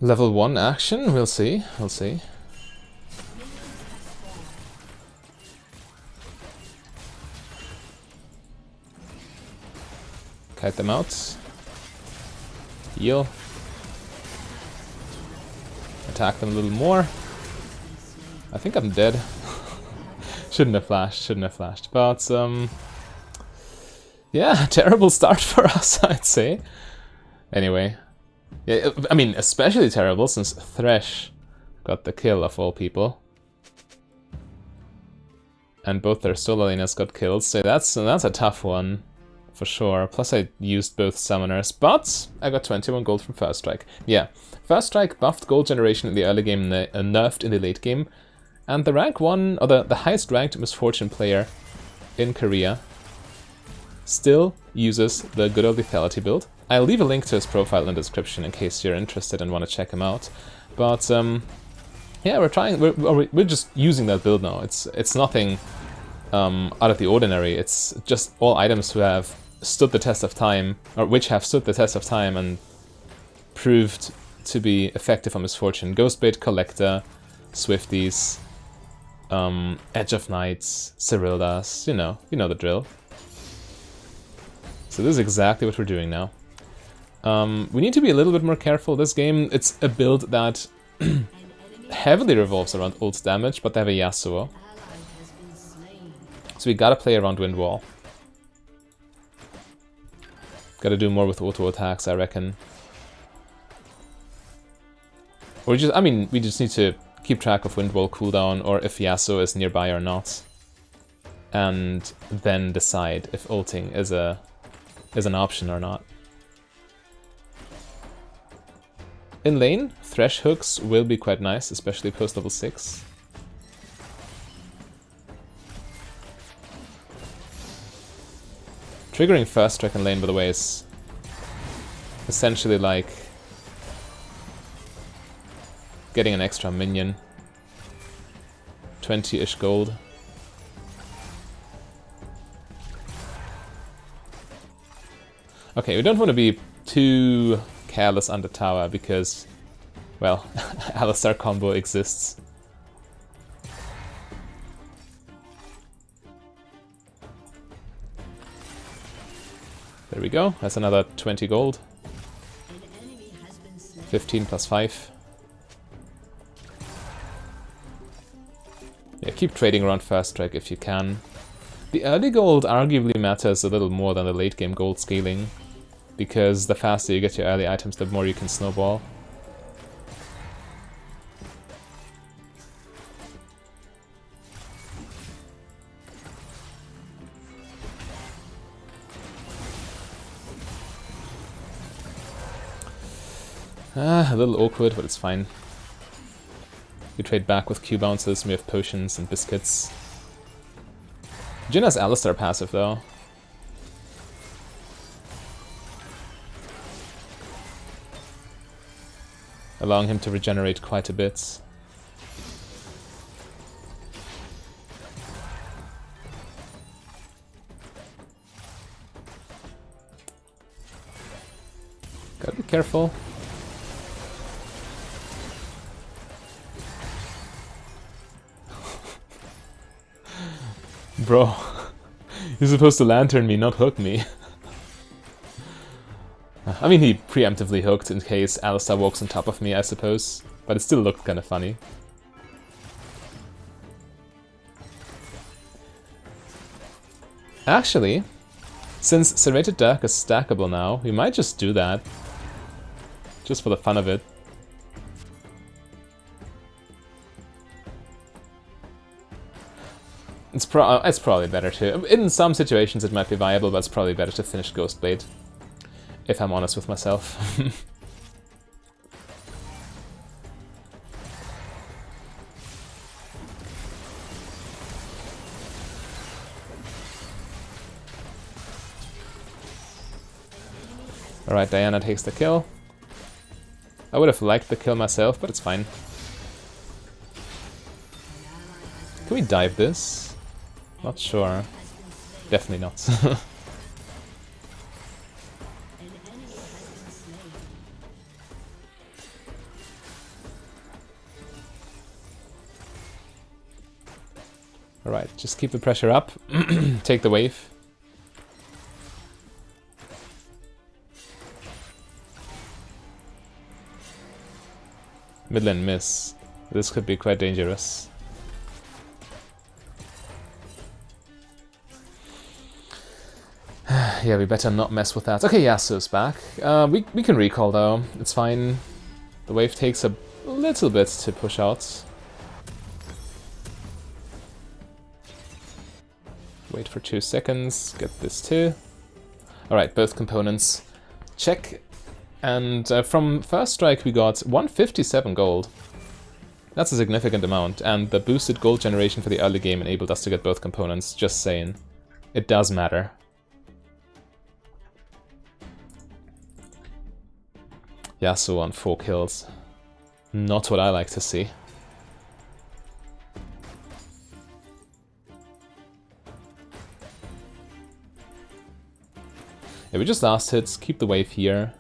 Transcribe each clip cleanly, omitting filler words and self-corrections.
Level 1 action, we'll see, we'll see. Kite them out. Heal. Attack them a little more. I think I'm dead. Shouldn't have flashed. But, yeah, terrible start for us, I'd say. Anyway. Yeah, I mean, especially terrible since Thresh got the kill of all people. And both their solo laners got killed, so that's a tough one. For sure. Plus I used both summoners, but I got 21 gold from First Strike. Yeah, First Strike buffed gold generation in the early game, nerfed in the late game. And the rank 1, or the highest ranked Misfortune player in Korea still uses the good old Lethality build. I'll leave a link to his profile in the description in case you're interested and want to check him out. But yeah, we're just using that build now. It's nothing out of the ordinary. It's just all items who have stood the test of time, or which have stood the test of time and proved to be effective on Misfortune. Ghostbait, Collector, Swifties, Edge of Nights, Cyrildas, you know the drill. So this is exactly what we're doing now. We need to be a little bit more careful. This game, it's a build that heavily revolves around ult damage, but they have a Yasuo. So we gotta play around Wind Wall. Gotta do more with auto attacks, I reckon. Or just, I mean, we just need to keep track of Wind Wall cooldown, or if Yasuo is nearby or not. And then decide if ulting is an option or not. In lane, Thresh hooks will be quite nice, especially post level 6. Triggering First Strike in lane, by the way, is essentially like getting an extra minion. 20-ish gold. Okay, we don't want to be too careless under tower because, well, Alistar combo exists. There we go, that's another 20 gold. 15 plus 5. Yeah, keep trading around First Strike if you can. The early gold arguably matters a little more than the late game gold scaling, because the faster you get your early items, the more you can snowball. A little awkward, but it's fine. We trade back with Q bounces, and we have potions and biscuits. Jhin has Alistar passive though. Allowing him to regenerate quite a bit. Gotta be careful. Bro, you're supposed to lantern me, not hook me. I mean, he preemptively hooked in case Alistar walks on top of me, I suppose, but it still looked kind of funny. Actually, since Serrated Dirk is stackable now, we might just do that. Just for the fun of it. It's probably better to... In some situations it might be viable, but it's probably better to finish Ghostblade. If I'm honest with myself. Alright, Diana takes the kill. I would have liked the kill myself, but it's fine. Can we dive this? Not sure. Definitely not. Alright, just keep the pressure up. Take the wave. Mid lane miss. This could be quite dangerous. Yeah, we better not mess with that. Okay, Yasuo's back. We can recall though. It's fine. The wave takes a little bit to push out. Wait for 2 seconds. Get this too. Alright, both components. Check. And from first strike we got 157 gold. That's a significant amount. And the boosted gold generation for the early game enabled us to get both components. Just saying. It does matter. Yasuo on 4 kills. Not what I like to see. Yeah, we just last hits, keep the wave here.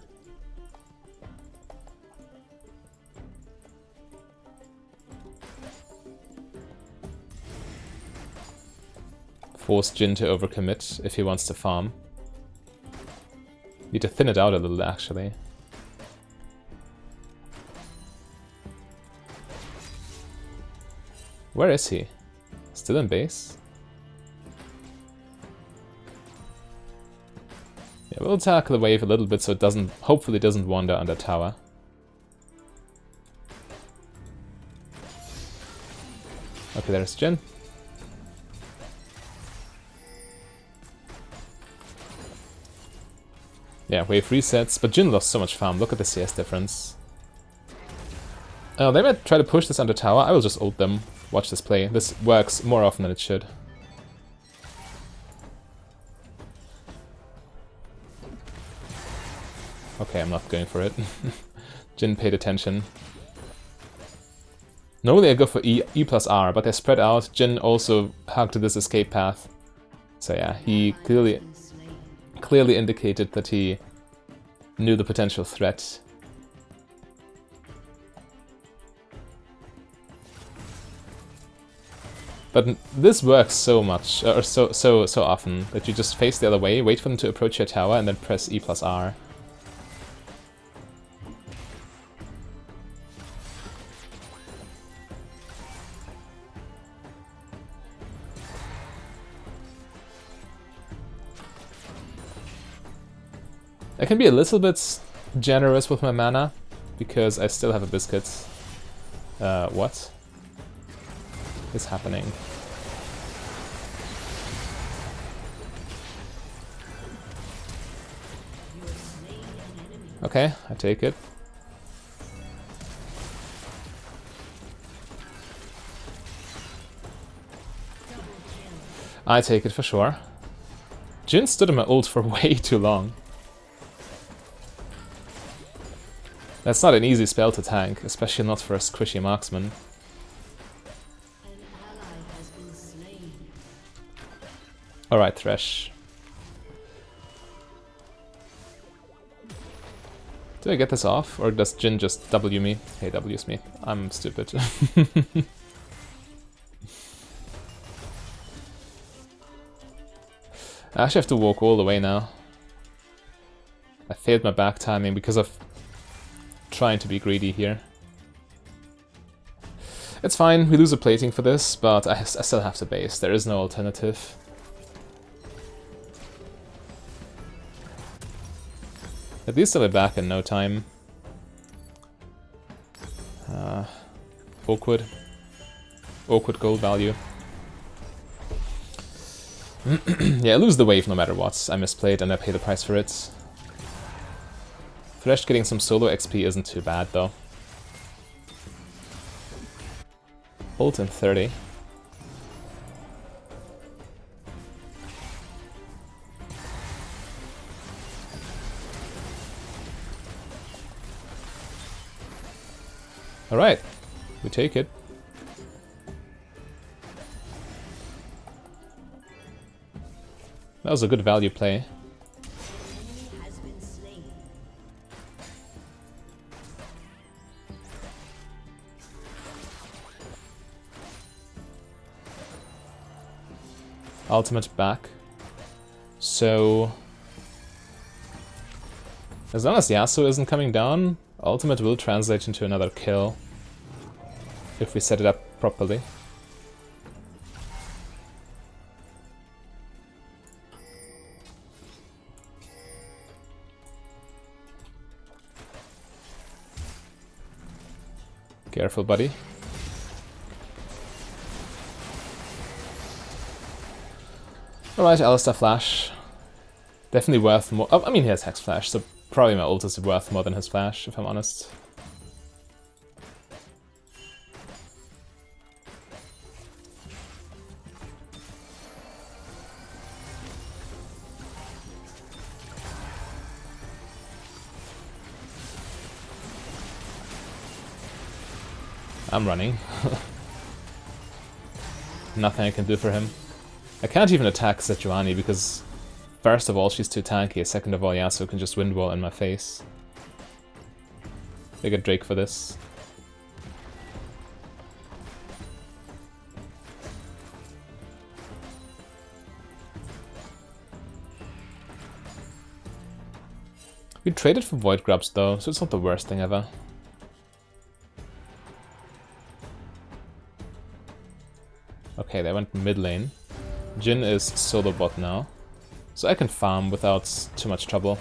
Force Jhin to overcommit if he wants to farm. Need to thin it out a little actually. Where is he? Still in base? Yeah, we'll tackle the wave a little bit so it doesn't, hopefully doesn't wander under tower. Okay, there's Jhin. Yeah, wave resets, but Jhin lost so much farm. Look at the CS difference. Oh, they might try to push this under tower. I will just ult them. Watch this play. This works more often than it should. Okay, I'm not going for it. Jhin paid attention. Normally I go for E plus R, but they're spread out. Jhin also hugged this escape path. So yeah, he clearly indicated that he knew the potential threat. But this works so much, or so often, that you just face the other way, wait for them to approach your tower, and then press E plus R. I can be a little bit generous with my mana, because I still have a biscuit. What is happening? Okay, I take it. I take it for sure. Jhin stood in my ult for way too long. That's not an easy spell to tank, especially not for a squishy marksman. Alright, Thresh. Do I get this off, or does Jhin just W me? Hey, W's me. I'm stupid. I actually have to walk all the way now. I failed my back timing because of trying to be greedy here. It's fine, we lose a plating for this, but I still have to base. There is no alternative. At least I'll be back in no time. Awkward. Awkward gold value. Yeah, I lose the wave no matter what. I misplayed and I pay the price for it. Thresh getting some solo XP isn't too bad though. Ult in 30. Alright, we take it. That was a good value play. Ultimate back. So as long as Yasuo isn't coming down, ultimate will translate into another kill if we set it up properly. Careful, buddy. Alright, Alistar Flash. Definitely worth more. Oh, I mean, he has Hex Flash, so probably my ult is worth more than his Flash, if I'm honest. I'm running. Nothing I can do for him. I can't even attack Sejuani because first of all she's too tanky, second of all Yasuo can just wind wall in my face. I get Drake for this. We traded for Void Grubs though, so it's not the worst thing ever. Okay, they went mid lane. Jhin is solo bot now, so I can farm without too much trouble.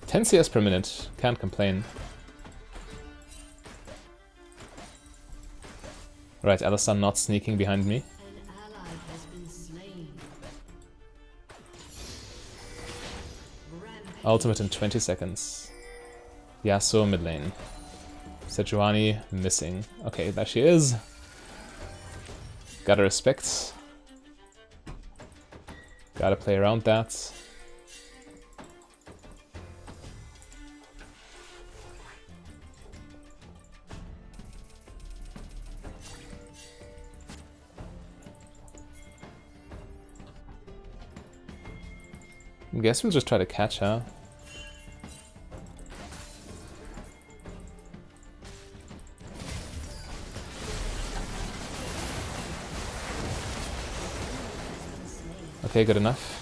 $10 CS per minute, can't complain. Right, Alistar not sneaking behind me. Ultimate in 20 seconds. Yasuo mid lane. Sejuani missing. Okay, there she is. Gotta respect. Gotta play around that. I guess we'll just try to catch her. Okay, good enough.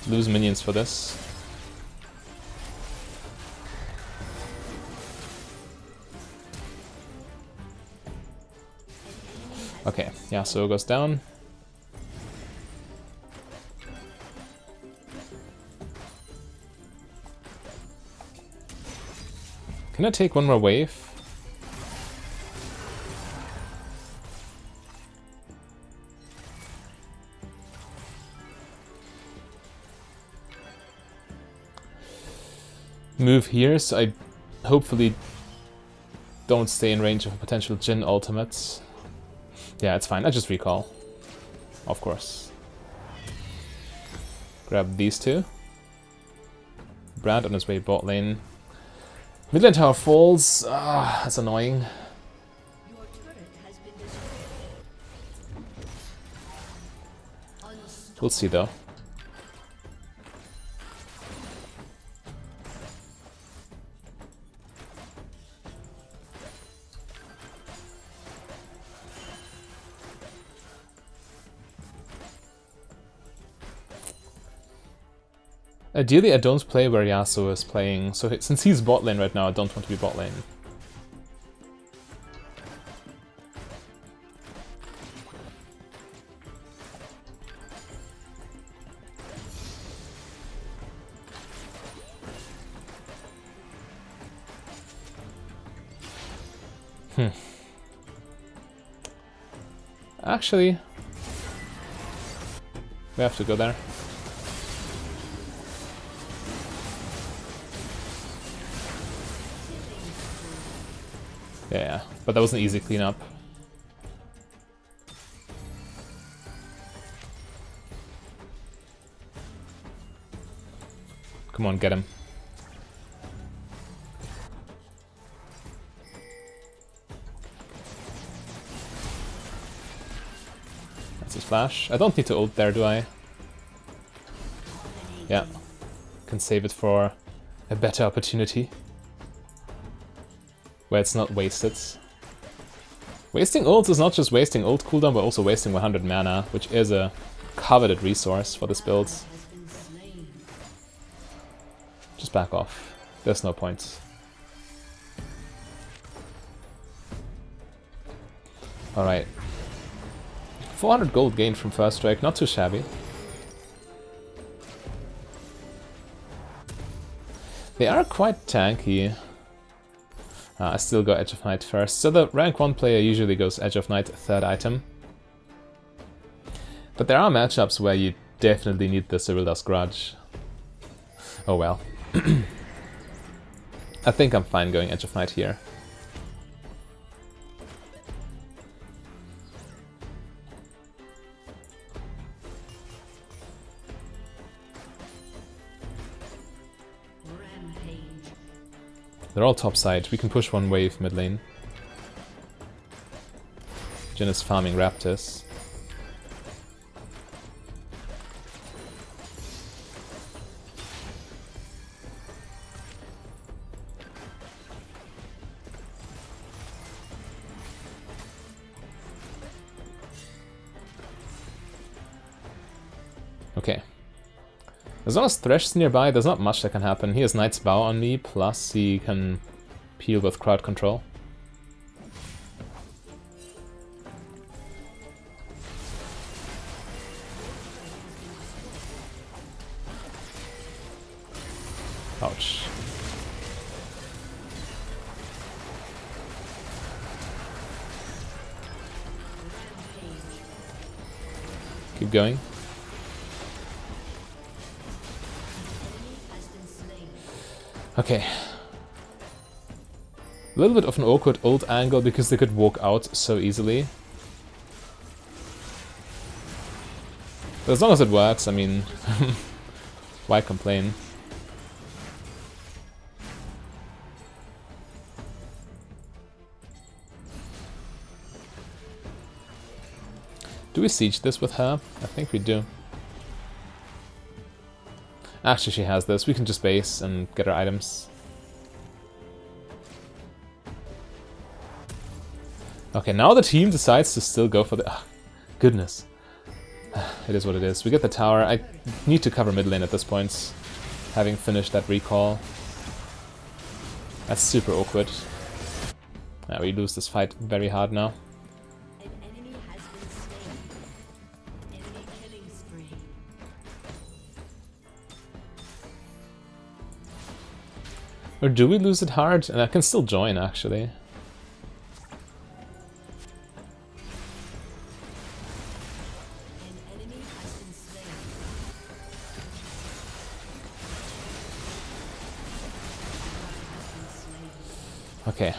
Lose minions for this. Okay, Yasuo goes down. Can I take one more wave? Move here, so I hopefully don't stay in range of a potential Jhin ultimate. Yeah, it's fine. I just recall. Of course. Grab these two. Brad on his way bot lane. Mid lane tower falls. Ah, that's annoying. We'll see though. Ideally, I don't play where Yasuo is playing, so since he's bot lane right now, I don't want to be bot lane. Actually, we have to go there. Yeah, but that was an easy cleanup. Come on, get him. flash. I don't need to ult there, do I? Yeah. Can save it for a better opportunity. Where it's not wasted. Wasting ults is not just wasting ult cooldown, but also wasting 100 mana, which is a coveted resource for this build. Just back off. There's no point. Alright. 400 gold gained from first strike, not too shabby. They are quite tanky. I still go Edge of Night first. So the rank 1 player usually goes Edge of Night, third item. But there are matchups where you definitely need the Cyrilda's Grudge. Oh well. I think I'm fine going Edge of Night here. They're all topside. We can push one wave mid lane. Jhin is farming Raptors. Okay. As long as Thresh's nearby, there's not much that can happen. He has Knight's Bow on me, plus he can peel with crowd control. Ouch. Keep going. Okay. A little bit of an awkward ult angle because they could walk out so easily. But as long as it works, I mean, why complain? Do we siege this with her? I think we do. Actually, she has this. We can just base and get our items. Okay, now the team decides to still go for the... Oh, goodness. It is what it is. We get the tower. I need to cover mid lane at this point, having finished that recall. That's super awkward. Yeah, we lose this fight very hard now. Or do we lose it hard? And I can still join, actually. Okay.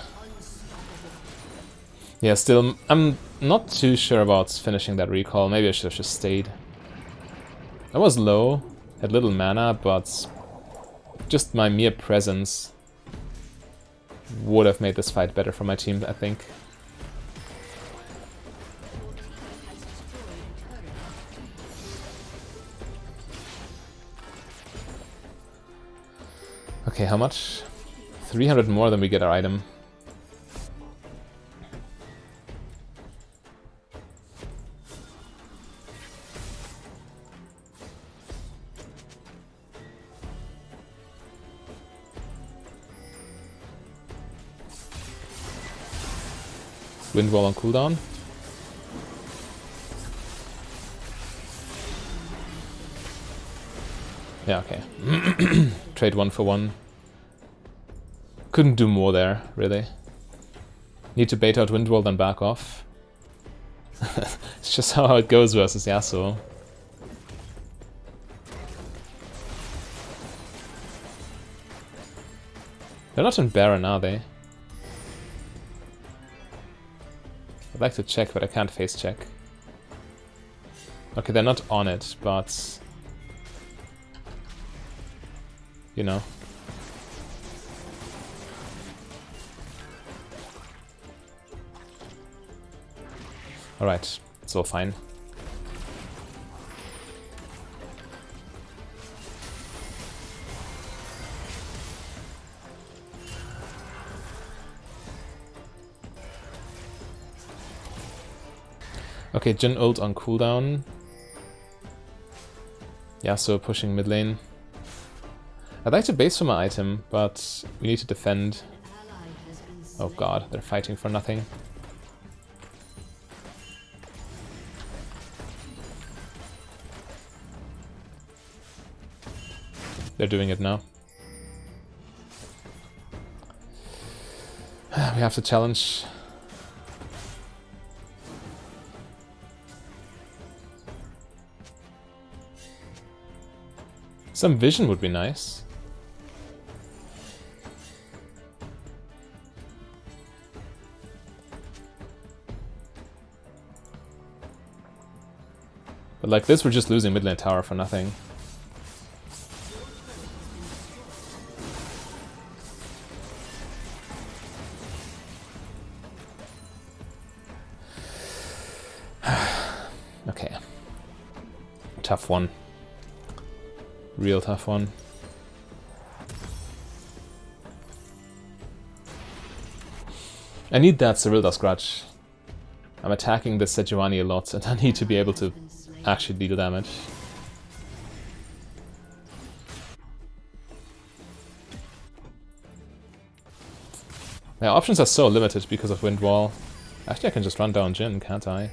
Yeah, still, I'm not too sure about finishing that recall. Maybe I should have just stayed. I was low, had little mana, but just my mere presence would have made this fight better for my team, I think. Okay, how much? 300 more than we get our item. Wind wall on cooldown. Yeah, okay. Trade 1 for 1. Couldn't do more there, really. Need to bait out wind wall, then back off. It's just how it goes versus Yasuo. They're not in Baron, are they? I'd like to check, but I can't face check. Okay, they're not on it, but... you know. Alright, it's all fine. Okay, Jhin ult on cooldown. Yasuo pushing mid lane. I'd like to base for my item, but we need to defend. Oh god, they're fighting for nothing. They're doing it now. We have to challenge. Some vision would be nice. But like this, we're just losing mid lane tower for nothing. Okay. Tough one. Real tough one. I need that Cyrilda scratch. I'm attacking this Sejuani a lot and I need to be able to actually deal damage. My options are so limited because of Wind Wall. Actually, I can just run down Jhin, can't I?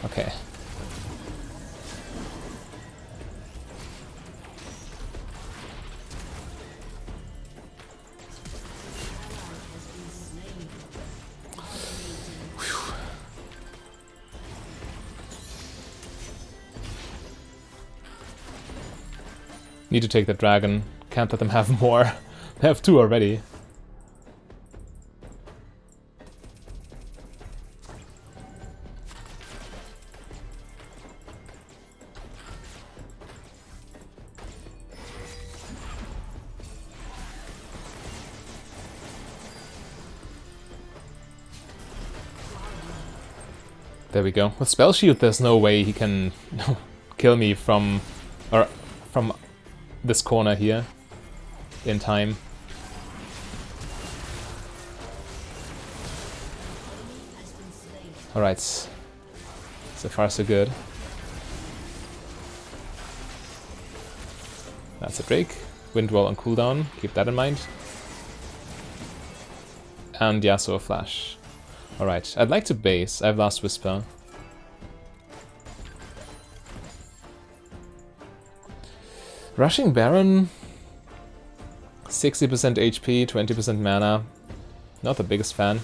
Okay. Need to take the dragon. Can't let them have more. They have 2 already. There we go. With Spell Shield, there's no way he can kill me from this corner here in time. Alright. So far so good. That's a break. Wind Wall on cooldown, keep that in mind. And Yasuo flash. Alright, I'd like to base. I have Last Whisper. Rushing Baron, 60% HP, 20% mana. Not the biggest fan.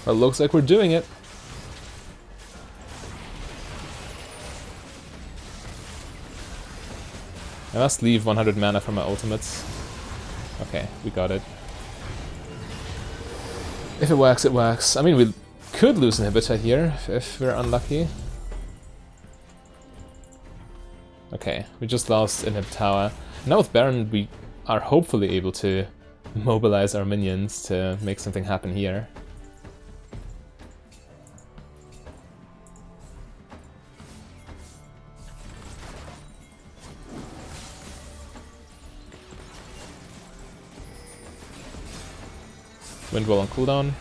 But looks like we're doing it. I must leave 100 mana for my ultimates. Okay, we got it. If it works, it works. I mean, we could lose Inhibitor here if we're unlucky. Okay, we just lost Inhib Tower. Now with Baron, we are hopefully able to mobilize our minions to make something happen here. Windwall on cooldown.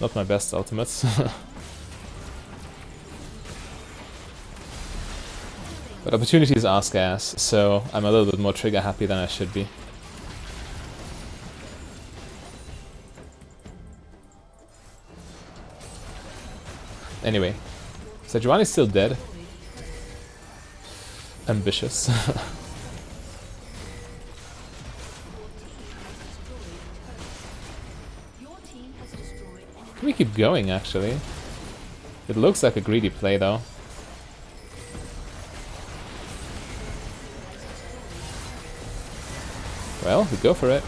Not my best ultimates. But opportunities are scarce, so I'm a little bit more trigger happy than I should be. Anyway, Sejuani's still dead. Ambitious. Can we keep going, actually? It looks like a greedy play, though. Well, we go for it.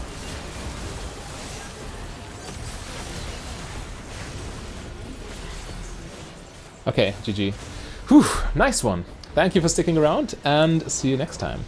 Okay, GG. Whew, nice one. Thank you for sticking around, and see you next time.